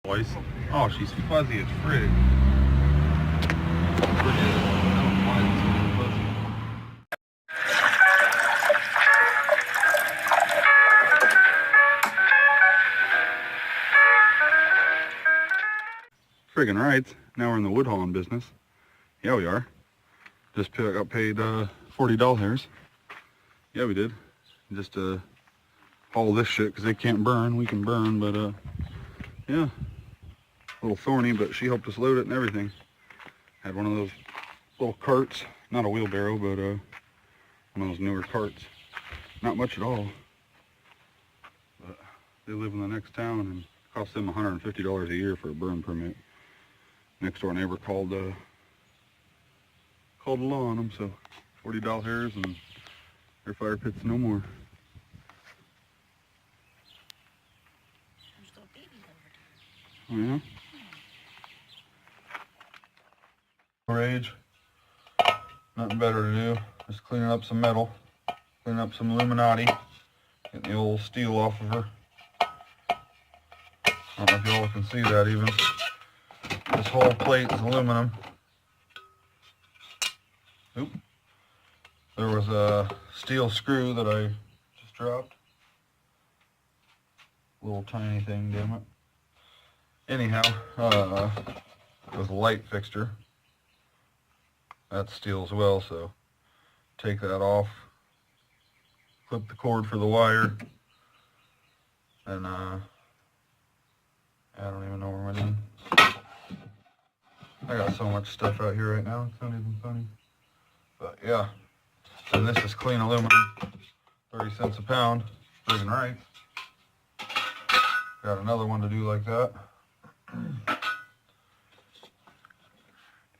Boys. Oh, she's fuzzy as frig. Friggin' right. Now we're in the wood hauling business. Yeah, we are. Just got paid $40. Yeah, we did. Just haul this shit because they can't burn. We can burn, but yeah, a little thorny. But she helped us load it and everything. Had one of those little carts, not a wheelbarrow, but one of those newer carts. Not much at all. But they live in the next town and it cost them $150 a year for a burn permit. Next door neighbor called the law on them, so $40 and their fire pit's no more. Oh yeah? Rage. Nothing better to do. Just cleaning up some metal. Cleaning up some Illuminati. Getting the old steel off of her. I don't know if y'all can see that even. This whole plate is aluminum. Oop. There was a steel screw that I just dropped. Little tiny thing, damn it. Anyhow, it was a light fixture. That's steel as well, so take that off. Clip the cord for the wire. And I don't even know where I'm at. I got so much stuff out here right now, it's not even funny. But yeah, and this is clean aluminum, 30 cents a pound, friggin' right. Got another one to do like that.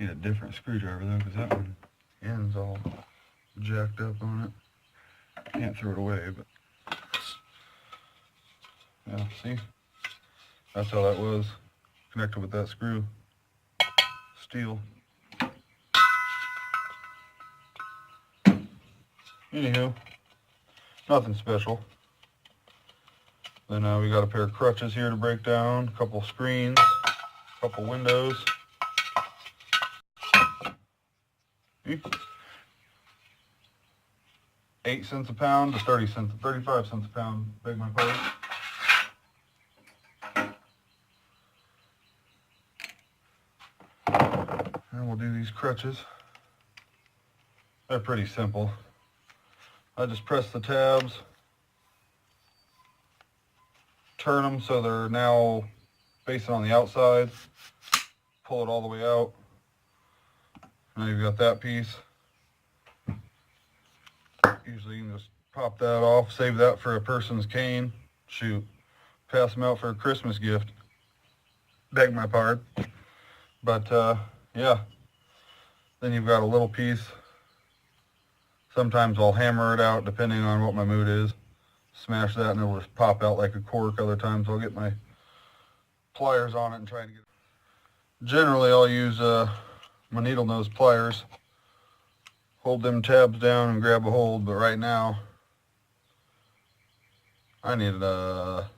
Need a different screwdriver though, because that one end's all jacked up on it. Can't throw it away, but yeah, see? That's how that was connected with that screw. Steel. Anywho, nothing special. Then we got a pair of crutches here to break down, a couple screens, a couple windows. See? 8 cents a pound to 35 cents a pound, beg my pardon. And we'll do these crutches. They're pretty simple. I just press the tabs, turn them so they're now facing on the outside, pull it all the way out. Now you've got that piece. Usually you can just pop that off, save that for a person's cane. Shoot, pass them out for a Christmas gift. Beg my pardon. But yeah, then you've got a little piece. Sometimes I'll hammer it out depending on what my mood is. Smash that and it'll just pop out like a cork. Other times I'll get my pliers on it and try to get it. Generally I'll use my needle nose pliers. Hold them tabs down and grab a hold, but right now I need a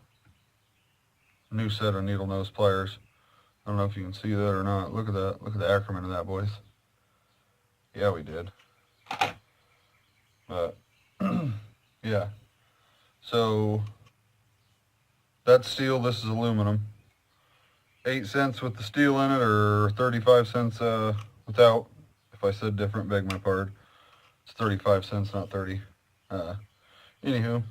new set of needle nose pliers. I don't know if you can see that or not. Look at that. Look at the acronym of that, boys. Yeah, we did. But yeah, so that's steel, this is aluminum. 8 cents with the steel in it, or 35 cents without. If I said different, beg my pardon. It's 35 cents, not 30. Anywho,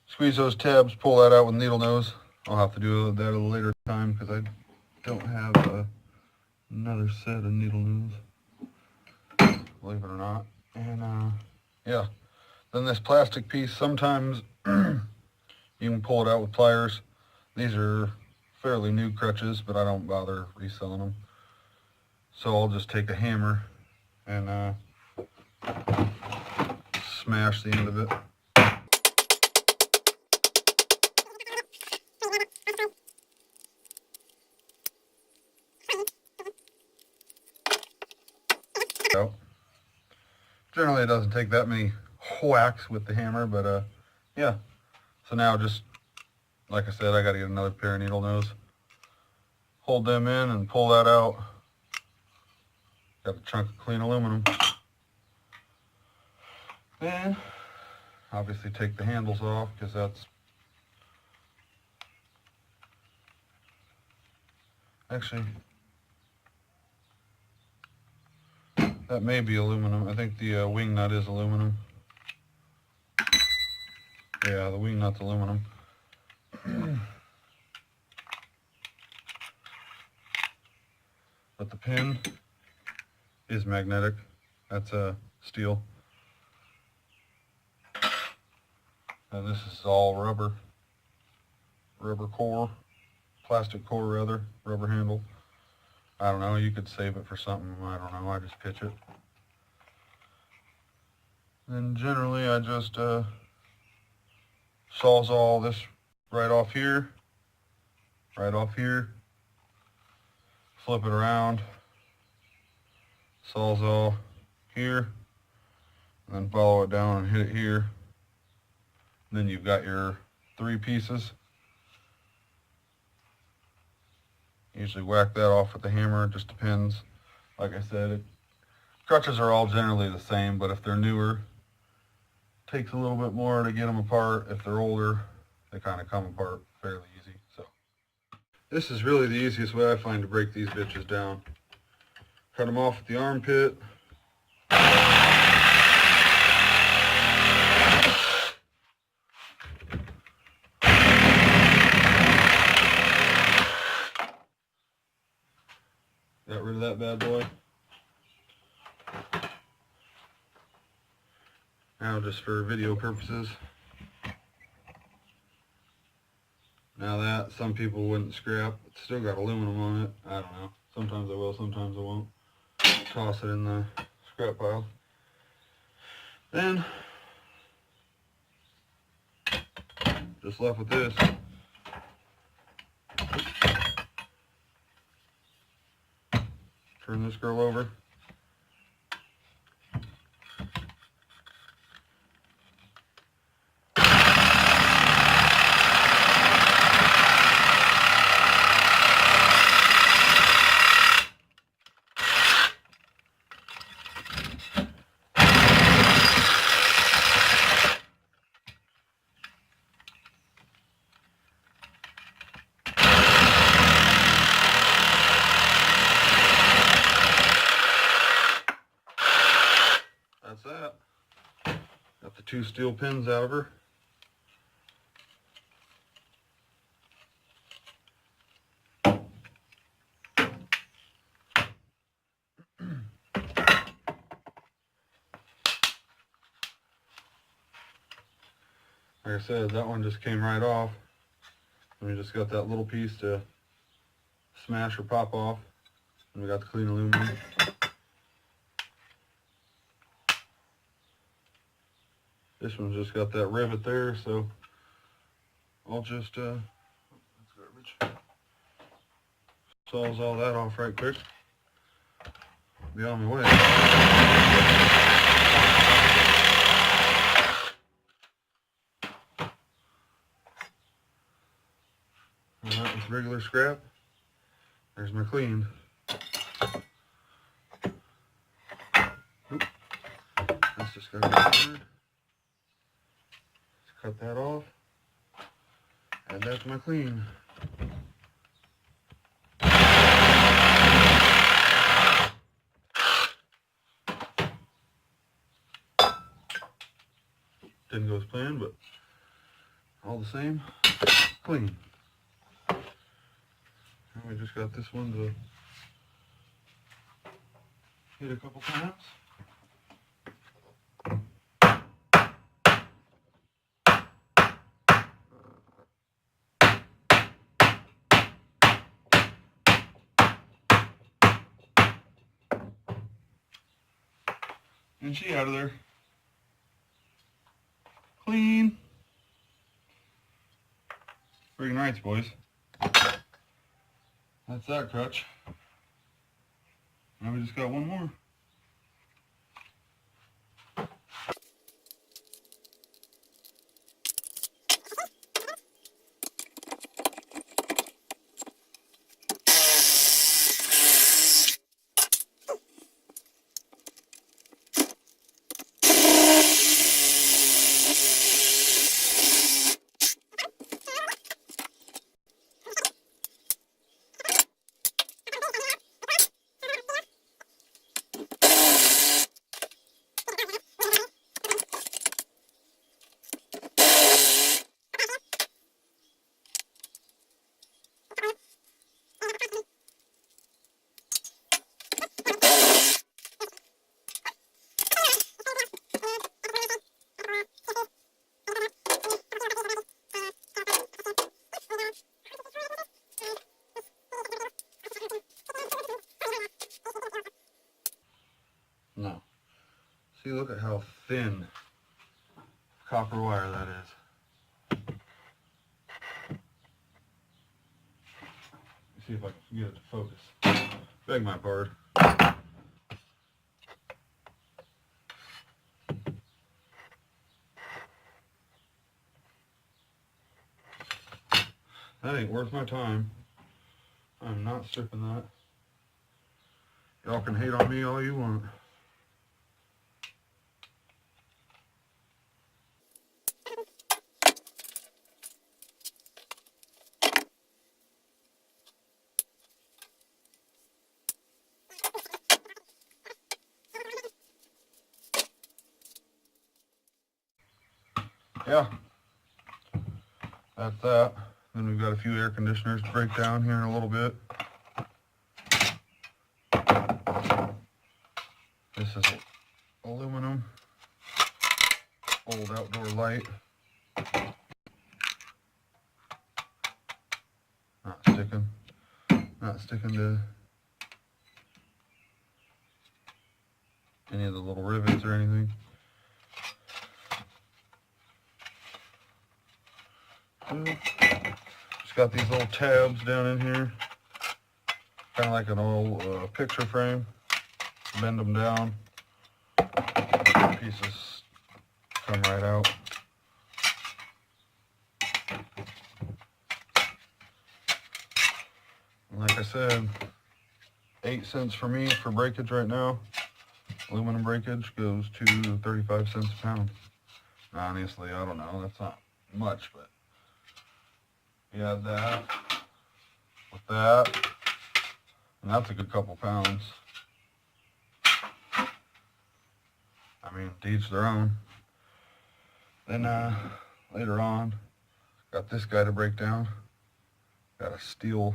squeeze those tabs, pull that out with needle nose. I'll have to do that at a later time because I don't have another set of needle nose, believe it or not. And yeah, then this plastic piece, sometimes you can pull it out with pliers. These are fairly new crutches, but I don't bother reselling them. So I'll just take a hammer and smash the end of it. Generally it doesn't take that many whacks with the hammer, but yeah. So now just like I said, I got to get another pair of needle nose. Hold them in and pull that out. Got a chunk of clean aluminum. Then, obviously take the handles off because that's actually, that may be aluminum. I think the wing nut is aluminum. Yeah, the wing nut's aluminum. But the pin is magnetic. That's steel. And this is all rubber. Rubber core. Plastic core rather. Rubber handle. I don't know, you could save it for something. I don't know, I just pitch it. And generally I just sawzall this right off here. Right off here. Flip it around. Sawzall here. And then follow it down and hit it here. And then you've got your 3 pieces. Usually whack that off with the hammer, it just depends. Like I said, crutches are all generally the same, but if they're newer, it takes a little bit more to get them apart. If they're older, they kind of come apart fairly easy. So this is really the easiest way I find to break these bitches down. Cut them off at the armpit. Got rid of that bad boy. Now just for video purposes. Now that, some people wouldn't scrap. It's still got aluminum on it. I don't know. Sometimes I will, sometimes I won't. Toss it in the scrap pile. Then, just left with this. Turn this girl over. That's that. Got the 2 steel pins out of her. Like I said, that one just came right off. And we just got that little piece to smash or pop off. And we got the clean aluminum. This one's just got that rivet there, so I'll just that's garbage. Saws all that off right quick. Be on my way. And that was regular scrap. There's my clean. Oop. That's just gotta be covered. Cut that off. Add that to my clean. Didn't go as planned, but all the same, clean. And we just got this one to hit a couple times. And she out of there. Clean. Friggin' rights, boys. That's that crutch. Now we just got one more. No. See, look at how thin copper wire that is. Let's see if I can get it to focus. Beg my pardon. That ain't worth my time. I'm not stripping that. Y'all can hate on me all you want. Yeah, that's that. Then we've got a few air conditioners to break down here in a little bit. This is aluminum, old outdoor light. Not sticking to any of the little rivets or anything. Just got these little tabs down in here, kind of like an old picture frame. Bend them down, pieces come right out. And like I said, 8 cents for me for breakage right now. Aluminum breakage goes to 35 cents a pound. Honestly, I don't know, that's not much, but you add that with that, and that's a good couple pounds. I mean, to each their own. Then later on, got this guy to break down. Got a steel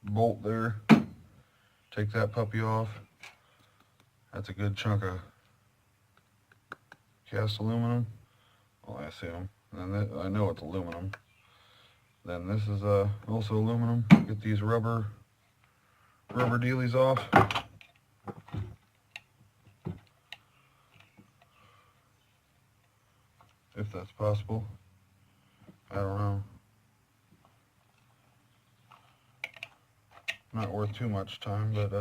bolt there. Take that puppy off. That's a good chunk of cast aluminum. Well, I assume. And I know it's aluminum. Then this is also aluminum. Get these rubber dealies off. If that's possible. I don't know. Not worth too much time, but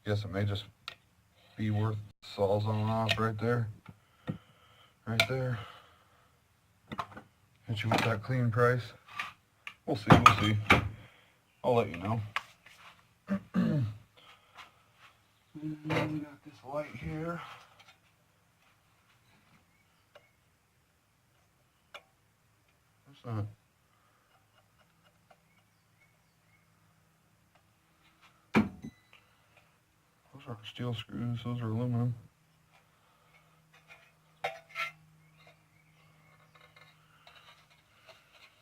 guess it may just be worth sawzalling off right there. Right there. Hit you with that clean price. We'll see. I'll let you know. And we got this light here. That's not. Those aren't steel screws, those are aluminum.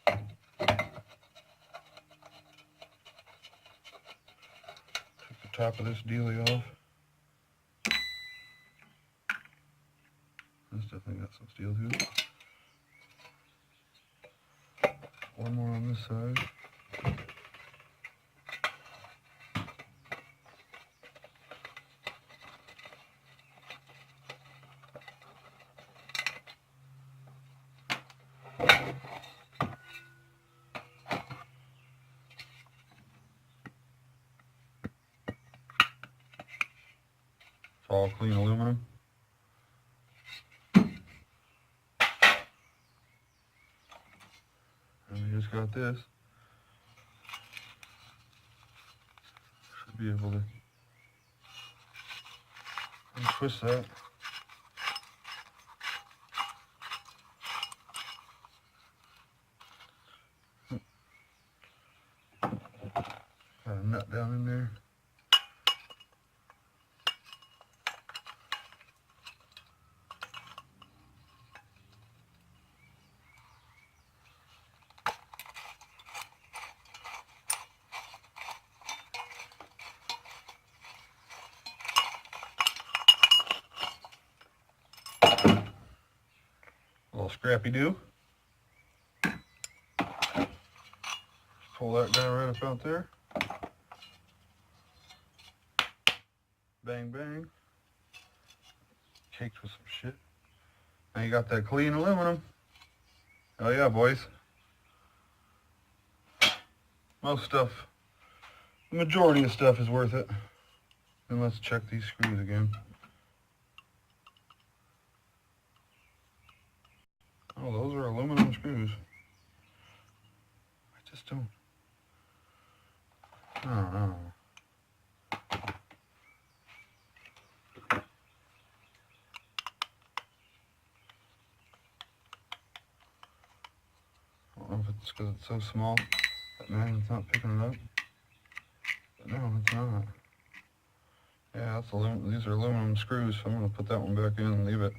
Take the top of this dealie off. This definitely got some steel to it. One more on this side. It's all clean aluminum. And we just got this. Should be able to twist that. Got a nut down in there. Little scrappy do. Pull that guy right up out there. Bang, bang. Caked with some shit. Now you got that clean aluminum. Oh yeah, boys. Most stuff, the majority of stuff is worth it. And let's check these screws again. Oh, those are aluminum screws. I just don't. I don't know. I don't know if it's because it's so small that magnet's not picking it up. But no, it's not. Yeah, that's aluminum. These are aluminum screws, so I'm going to put that one back in and leave it.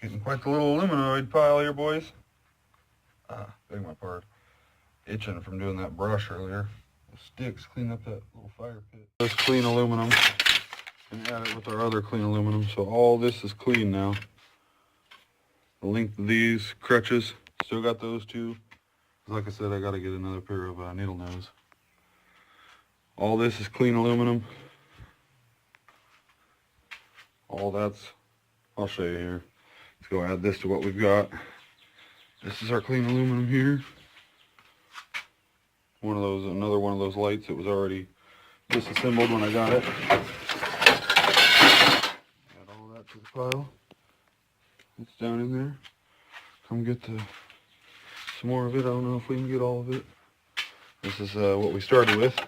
Getting quite the little aluminoid pile here, boys. Beg my pardon. Itching from doing that brush earlier. The sticks clean up that little fire pit. This clean aluminum and add it with our other clean aluminum, so all this is clean now. The length of these crutches, still got those two. Like I said, I got to get another pair of needle nose. All this is clean aluminum. All that's, I'll show you here. Let's go add this to what we've got. This is our clean aluminum here. One of those, another one of those lights that was already disassembled when I got it. Add all that to the pile. It's down in there. Come get some more of it. I don't know if we can get all of it. This is what we started with.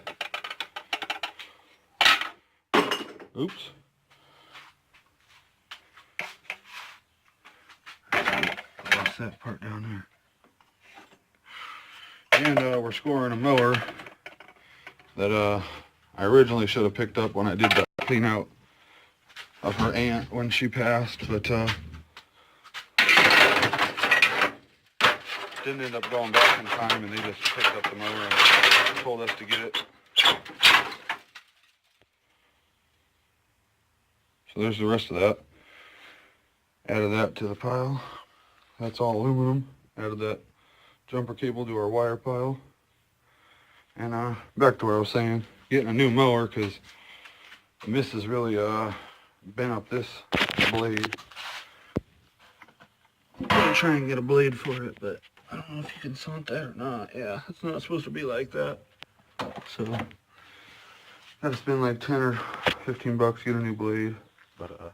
Oops. Lost that part down there. And we're scoring a mower that I originally should have picked up when I did that clean out of her aunt when she passed, but didn't end up going back in time, and they just picked up the mower and told us to get it. So there's the rest of that. Added that to the pile. That's all aluminum. Added that jumper cable to our wire pile. And back to what I was saying, getting a new mower because the mist has really bent up this blade. I'm gonna try and get a blade for it, but I don't know if you can slant that or not. Yeah, it's not supposed to be like that. So, gotta spend like 10 or 15 bucks to get a new blade. But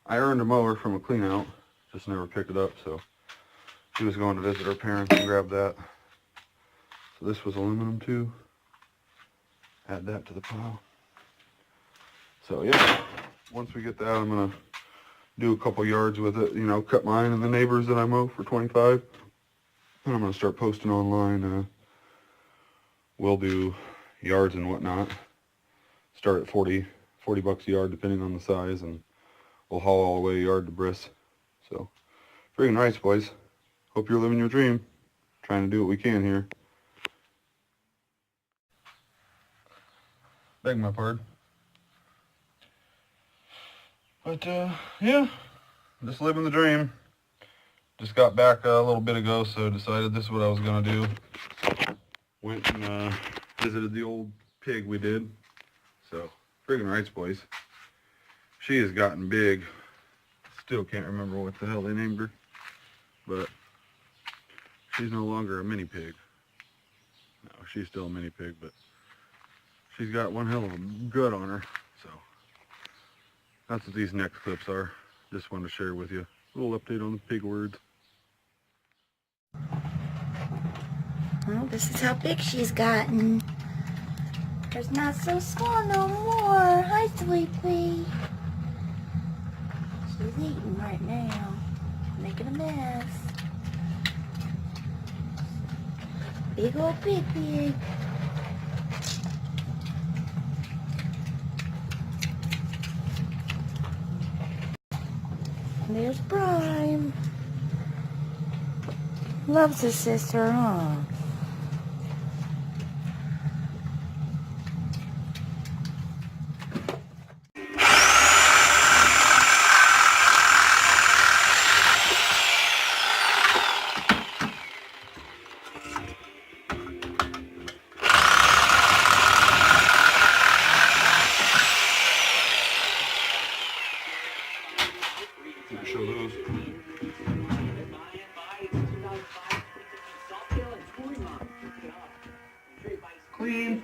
I earned a mower from a clean out, just never picked it up, so she was going to visit her parents and grab that. So this was aluminum too. Add that to the pile. So yeah, once we get that, I'm gonna do a couple yards with it, you know, cut mine and the neighbors that I mow for 25. And I'm gonna start posting online. We'll do yards and whatnot. Start at 40 bucks a yard depending on the size, and we'll haul all the way yard to Briss. So, freaking nice, boys. Hope you're living your dream. Trying to do what we can here. Beg my pardon. But, yeah, just living the dream. Just got back a little bit ago, so decided this is what I was going to do. Went and visited the old pig we did. So, friggin' rights, boys. She has gotten big. Still can't remember what the hell they named her. But she's no longer a mini pig. No, she's still a mini pig, but she's got one hell of a gut on her. So, that's what these next clips are. Just wanted to share with you a little update on the pig words. Well, this is how big she's gotten. There's not so small no more. Hi, sweetie. She's eating right now. Making a mess. Big old pig. And there's Prime. Loves his sister, huh? those. Clean.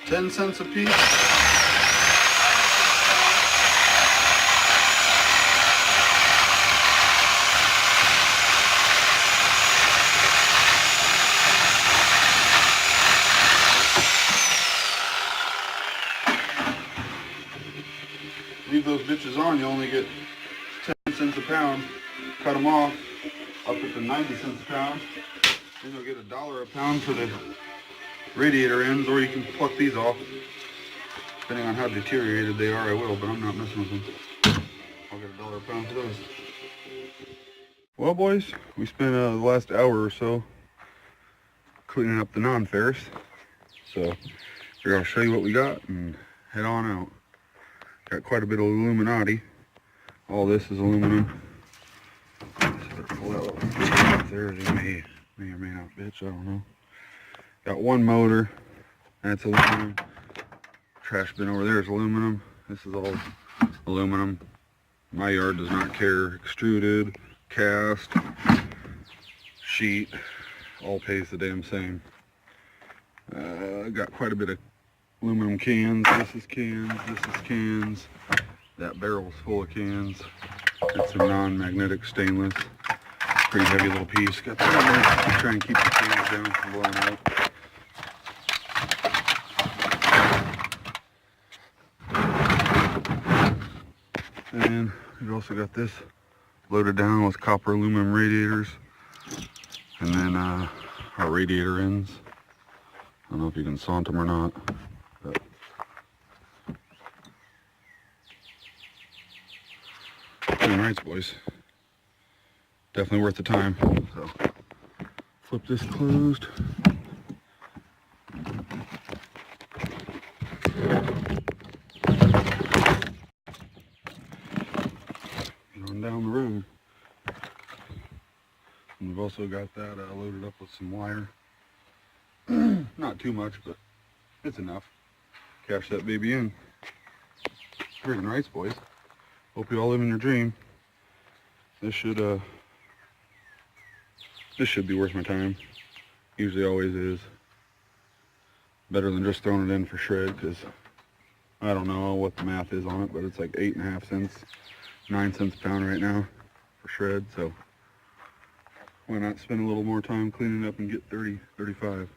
$0.10 a piece. Leave those bitches on, you only get 10 cents a pound. Cut them off, up it to 90 cents a pound. Then you'll get $1 a pound for the radiator ends, or you can pluck these off. Depending on how deteriorated they are, I will, but I'm not messing with them. I'll get $1 a pound for those. Well, boys, we spent the last hour or so cleaning up the non-ferrous. So, here I'll show you what we got and head on out. Got quite a bit of Illuminati. All this is aluminum. There it may or may not bitch, I don't know. Got one motor, that's aluminum. Trash bin over there is aluminum. This is all aluminum. My yard does not care. Extruded, cast, sheet, all pays the damn same. Got quite a bit of aluminum cans. This is cans, this is cans. That barrel's full of cans. It's some non-magnetic stainless. Pretty heavy little piece. Got the hammer to try and keep the cans down from blowing out. And we've also got this loaded down with copper aluminum radiators. And then our radiator ends. I don't know if you can saunt them or not. But pretty nice, boys. Definitely worth the time. So flip this closed. On down the road. And we've also got that loaded up with some wire. Not too much, but it's enough. Cash that baby in. Friggin' nice, boys. Hope you all live in your dream. This should be worth my time. Usually always is. Better than just throwing it in for shred, because I don't know what the math is on it, but it's like 8.5 cents, 9 cents a pound right now for shred, so why not spend a little more time cleaning it up and get 30, 35.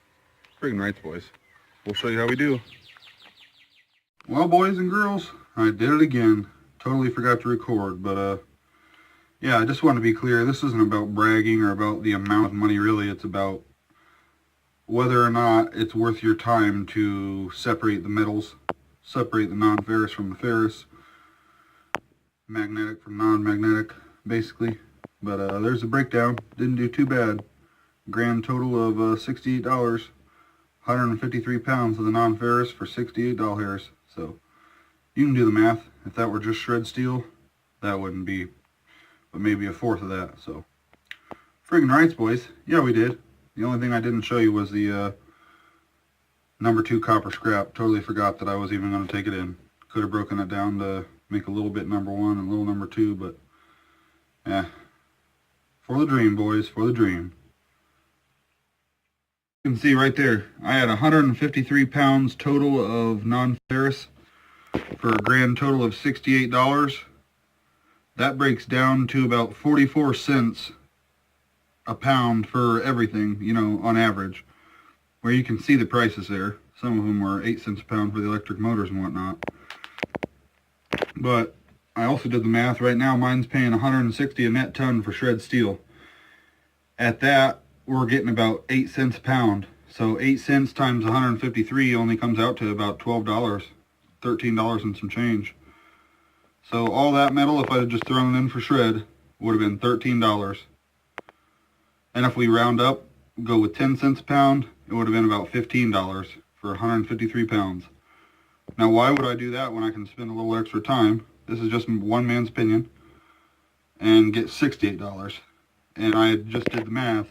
Friggin' rights, boys. We'll show you how we do. Well, boys and girls, I did it again. Totally forgot to record, but yeah, I just want to be clear. This isn't about bragging or about the amount of money, really. It's about whether or not it's worth your time to separate the metals, separate the non-ferrous from the ferrous, magnetic from non-magnetic, basically. But there's a breakdown. Didn't do too bad. Grand total of $68. 153 pounds of the non-ferrous for $68 hairs. So you can do the math. If that were just shred steel, that wouldn't be but maybe a fourth of that. So friggin' rights, boys. Yeah, we did. The only thing I didn't show you was the number 2 copper scrap. Totally forgot that I was even going to take it in. Could have broken it down to make a little bit number 1 and a little number 2, but yeah. For the dream, boys, for the dream. You can see right there, I had 153 pounds total of non-ferrous for a grand total of $68. That breaks down to about 44 cents a pound for everything, you know, on average. Where you can see the prices there. Some of them were 8 cents a pound for the electric motors and whatnot. But I also did the math. Right now mine's paying 160 a net ton for shred steel. At that, we're getting about 8 cents a pound. So 8 cents times 153 only comes out to about $12, $13 and some change. So all that metal, if I had just thrown it in for shred, would have been $13. And if we round up, go with 10 cents a pound, it would have been about $15 for 153 pounds. Now, why would I do that when I can spend a little extra time? This is just one man's opinion, and get $68. And I just did the math.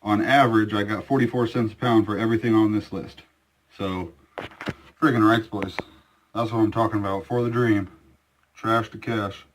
On average, I got 44 cents a pound for everything on this list. So, friggin' rights, boys. That's what I'm talking about. For the dream. Trash to cash.